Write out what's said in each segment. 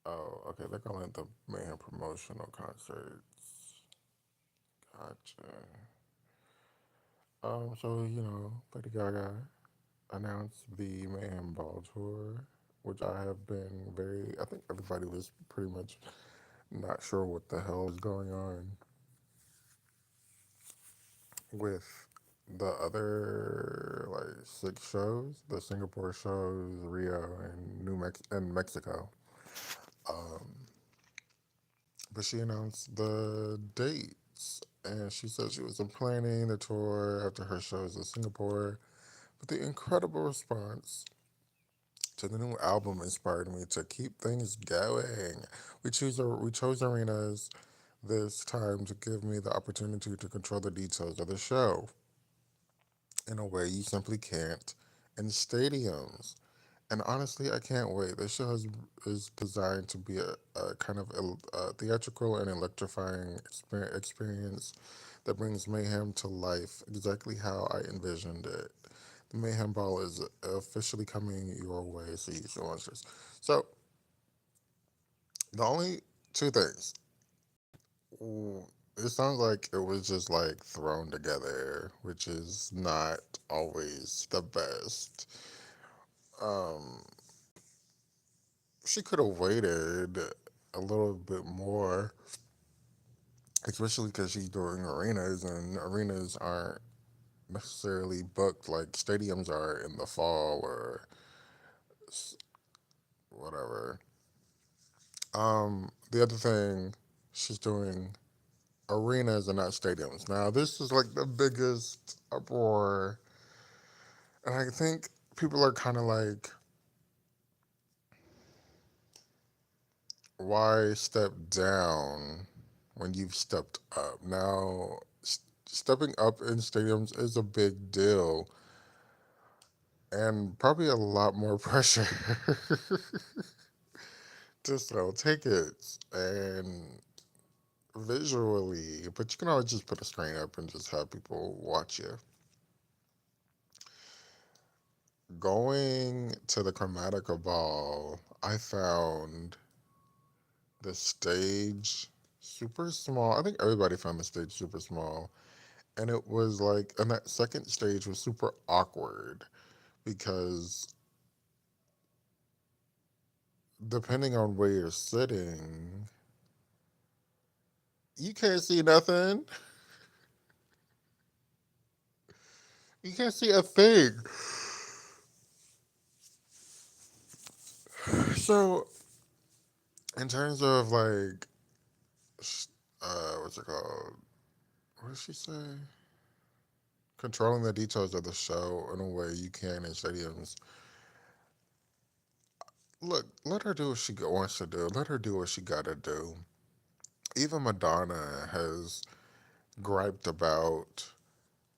Oh, okay. They're calling it the Mayhem promotional concerts. Gotcha. Lady Gaga announced the Mayhem Ball Tour, which I have been very. I think everybody was pretty much not sure what the hell was going on with the other like six shows, the Singapore shows, Rio, and and Mexico. Um, but she announced the dates, and she said she was planning the tour after her shows in Singapore. But the incredible response to the new album inspired me to keep things going. We chose arenas this time to give me the opportunity to control the details of the show in a way you simply can't in stadiums. And honestly, I can't wait. This show is designed to be a kind of a theatrical and electrifying experience that brings mayhem to life exactly how I envisioned it. The Mayhem Ball is officially coming your way, so you should watch this. So, the only two things. Ooh, it sounds like it was just like thrown together, which is not always the best. Um, she could have waited a little bit more, especially because she's doing arenas, and arenas aren't necessarily booked like stadiums are in the fall or whatever. The other thing, she's doing arenas and not stadiums. Now, this is like the biggest uproar, and I think people are kind of like, why step down when you've stepped up? Now, stepping up in stadiums is a big deal and probably a lot more pressure to sell tickets and visually, but you can always just put a screen up and just have people watch you. Going to the Chromatica Ball, I found the stage super small. I think everybody found the stage super small. And it was like, and that second stage was super awkward because depending on where you're sitting, you can't see nothing. You can't see a thing. So, in terms of like, what's it called? What did she say? Controlling the details of the show in a way you can in stadiums. Look, let her do what she wants to do. Let her do what she gotta do. Even Madonna has griped about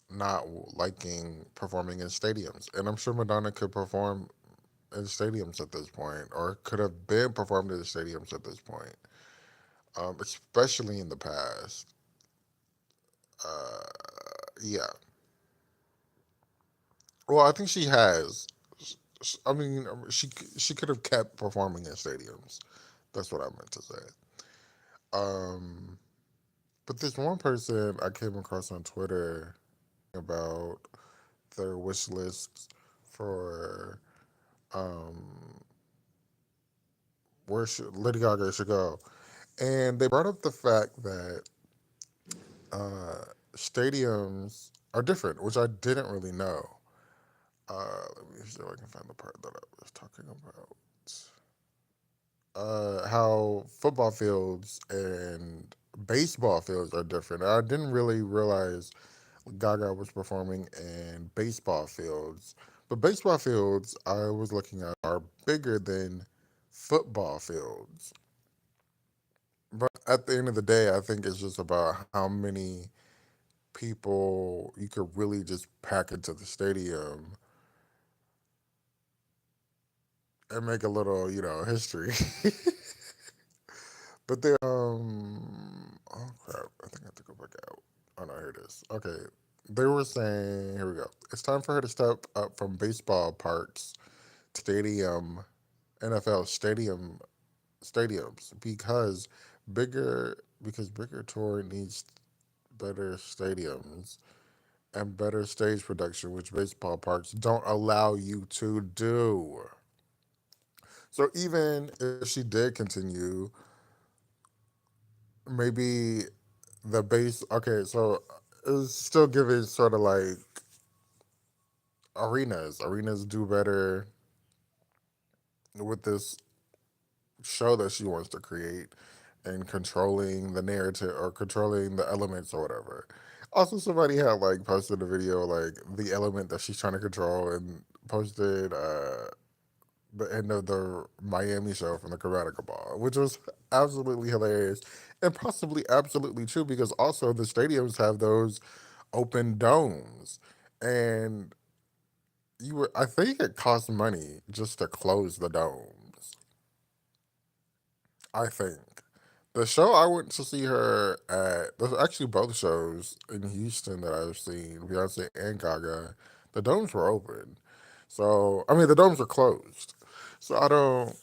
not liking performing in stadiums. And I'm sure Madonna could perform in stadiums at this point, or could have been performed in the stadiums at this point, especially in the past. Uh, yeah. Well, I think she has. I mean, she could have kept performing in stadiums. That's what I meant to say. Um, but this one person I came across on Twitter about their wish lists for um, Lady Gaga should go, and they brought up the fact that uh, stadiums are different, which I didn't really know. Let me see if I can find the part that I was talking about. How football fields and baseball fields are different. I didn't really realize Gaga was performing in baseball fields, but baseball fields I was looking at are bigger than football fields. But at the end of the day, I think it's just about how many people you could really just pack into the stadium and make a little, history. But they oh crap, I think I have to go back out. Oh no, here it is. Okay. They were saying, here we go. It's time for her to step up from baseball parks, stadium, NFL stadium stadiums because bigger tour needs better stadiums and better stage production, which baseball parks don't allow you to do. So even if she did continue, maybe the base. Okay, so it's still giving sort of like arenas. Arenas do better with this show that she wants to create and controlling the narrative or controlling the elements or whatever. Also, somebody had like posted a video like the element that she's trying to control and posted the end of the Miami show from the Chromatica Ball, which was absolutely hilarious and possibly absolutely true because also the stadiums have those open domes and I think it costs money just to close the domes. I think. The show I went to see her at, there's actually both shows in Houston that I've seen, Beyonce and Gaga. The domes were open. So, I mean, the domes were closed. So I don't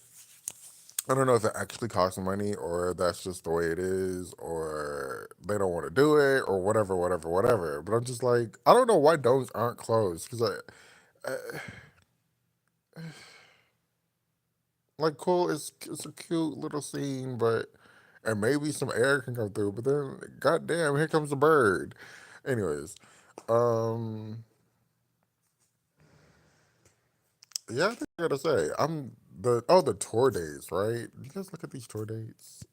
know if it actually costs money or that's just the way it is or they don't want to do it or whatever, whatever, whatever. But I'm just like, I don't know why domes aren't closed because like cool, it's a cute little scene, but and maybe some air can come through. But then, goddamn, here comes a bird. Anyways, um, yeah, I think I gotta say the tour dates, right? You guys look at these tour dates.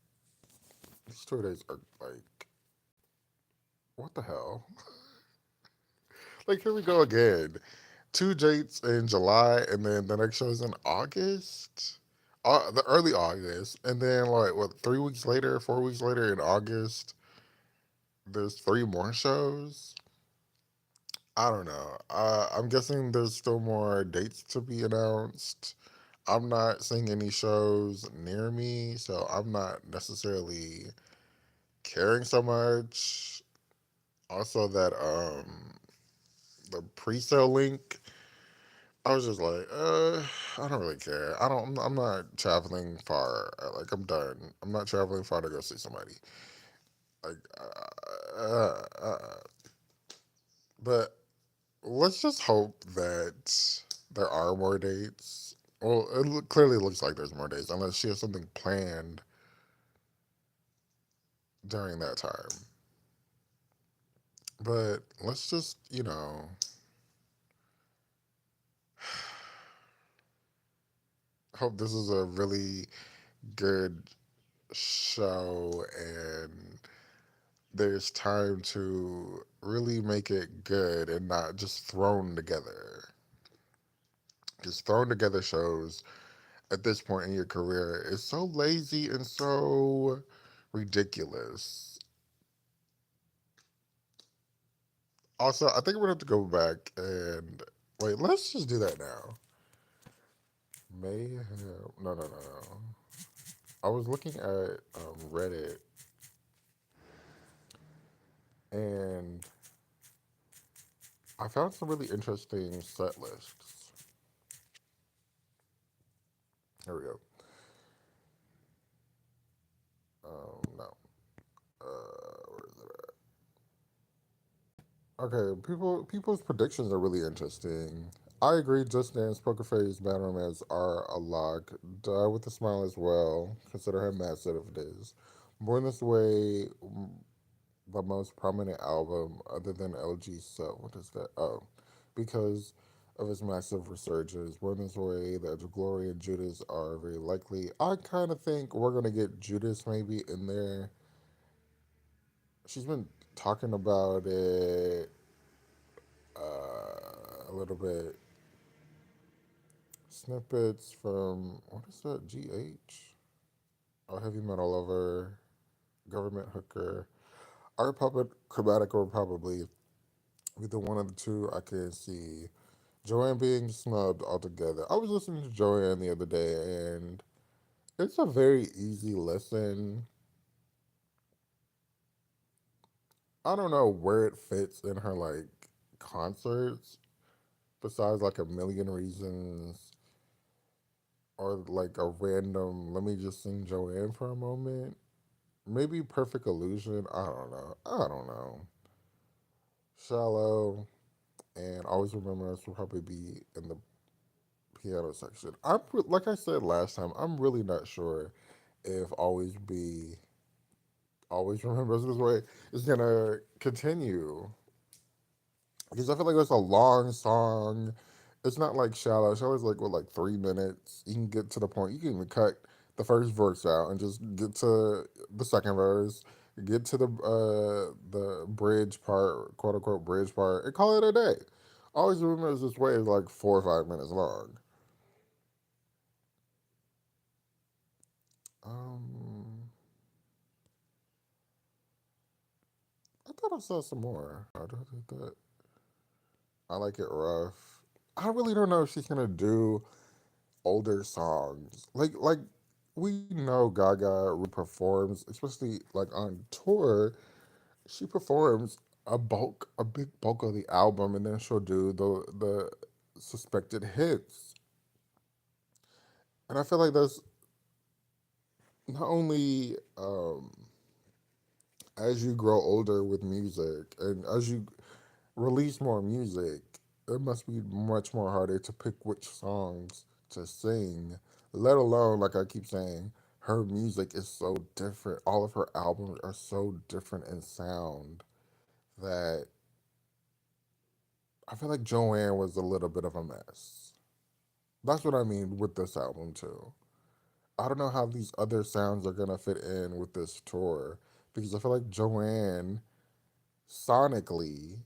These tour dates are like, what the hell? Like here we go again. Two dates in July, and then the next show is in August. The early August, and then like what 3 weeks later, 4 weeks later in August, there's three more shows. I don't know. I'm guessing there's still more dates to be announced. I'm not seeing any shows near me, so I'm not necessarily caring so much. Also, that the pre-sale link, I was just like, I don't really care. I don't. I'm not traveling far. Like I'm done. I'm not traveling far to go see somebody. Like, but let's just hope that there are more dates. Well, clearly looks like there's more dates, unless she has something planned during that time. But let's just, hope this is a really good show and there's time to really make it good and not just thrown together. Just thrown together shows at this point in your career is so lazy and so ridiculous. Also, I think we're gonna have to go back and wait. Let's just do that now. Mayhem. No, no, no, no. I was looking at Reddit and I found some really interesting set lists. Here we go. No. Where is it at? Okay, people's predictions are really interesting. I agree. Just Dance, Poker Face, Bad Romance are a lock. Die with a Smile as well. Consider how massive it is. Born This Way, the most prominent album other than LG. So what is that? Oh, because of its massive resurgence, Born This Way, the Edge of Glory, and Judas are very likely. I kind of think we're gonna get Judas maybe in there. She's been talking about it a little bit. Snippets from what is that? GH. Oh, Heavy Metal Lover, Government Hooker. Art Puppet, Chromatic will probably be the one of the two I can see. Joanne being snubbed altogether. I was listening to Joanne the other day, and it's a very easy listen. I don't know where it fits in her like concerts, besides like a million reasons or like a random, let me just sing Joanne for a moment. Maybe Perfect Illusion. I don't know. I don't know. Shallow and Always Remember Us will probably be in the piano section. Like I said last time, I'm really not sure if Always Remember Us This Way is gonna continue, because I feel like it's a long song. It's not like Shallow. Shallow's like what, like 3 minutes. You can get to the point. You can even cut the first verse out and just get to the second verse, get to the bridge part, quote unquote bridge part, and call it a day. Always Remember This Way is like 4 or 5 minutes long. Um, I thought I saw some more. I don't think that. I like it rough. I really don't know if she's gonna do older songs. Like we know Gaga performs, especially like on tour. She performs a big bulk of the album, and then she'll do the suspected hits. And I feel like that's not only as you grow older with music and as you release more music, it must be much more harder to pick which songs to sing, let alone, like I keep saying, her music is so different. All of her albums are so different in sound that I feel like Joanne was a little bit of a mess. That's what I mean with this album, too. I don't know how these other sounds are going to fit in with this tour, because I feel like Joanne, sonically,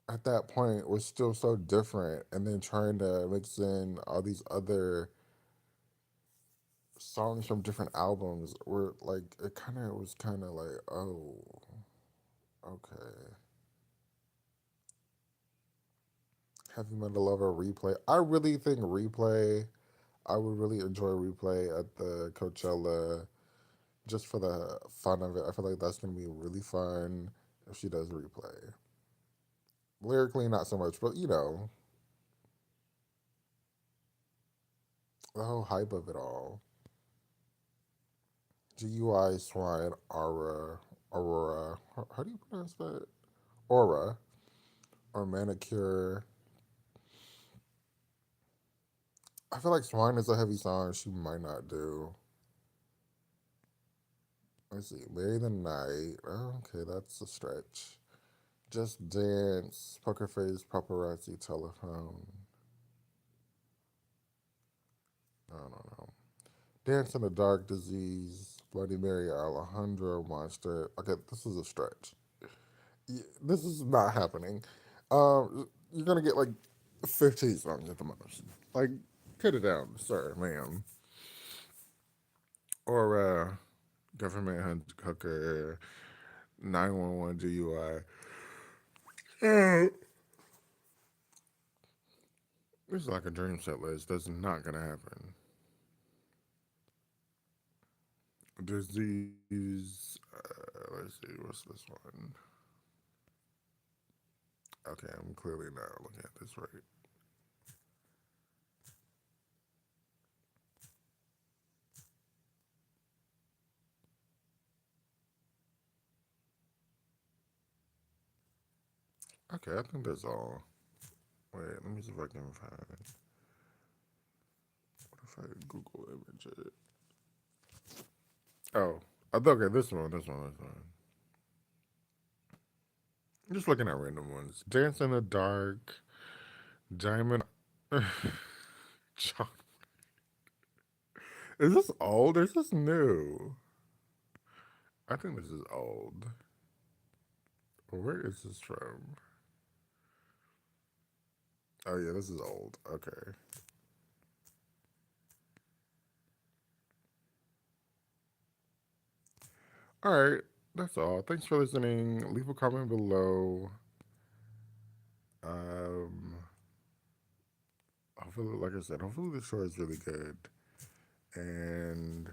at that point was still so different, and then trying to mix in all these other songs from different albums were like, it kind of was kind of like, oh, okay. Heavy Metal Lover Replay, I really think Replay, I would really enjoy Replay at the Coachella, just for the fun of it. I feel like that's gonna be really fun if she does Replay. Lyrically, not so much, but the whole hype of it all. GUI Swine Aurora. How do you pronounce that? Aura or Manicure. I feel like Swine is a heavy song she might not do. Let's see. Marry the Night. Oh, okay, that's a stretch. Just Dance. Poker Face. Paparazzi. Telephone. I don't know. Dance in the Dark. Disease. Bloody Mary. Alejandro. Monster. Okay, this is a stretch. This is not happening. You're gonna get like 15 songs at the most. Like, cut it down, sir, ma'am. Or government hooker, 911 DUI. This is like a dream set list. That's not gonna happen. Disease. Let's see. What's this one? Okay, I'm clearly not looking at this right. Okay, I think that's all. Wait, let me see if I can find. What if I Google image it? Oh, okay. This one. I'm just looking at random ones. Dance in the Dark, Diamond. John- is this old or is this new? I think this is old. Where is this from? Oh yeah, this is old. Okay. All right. That's all. Thanks for listening. Leave a comment below. Um, hopefully, like I said, hopefully the show is really good. And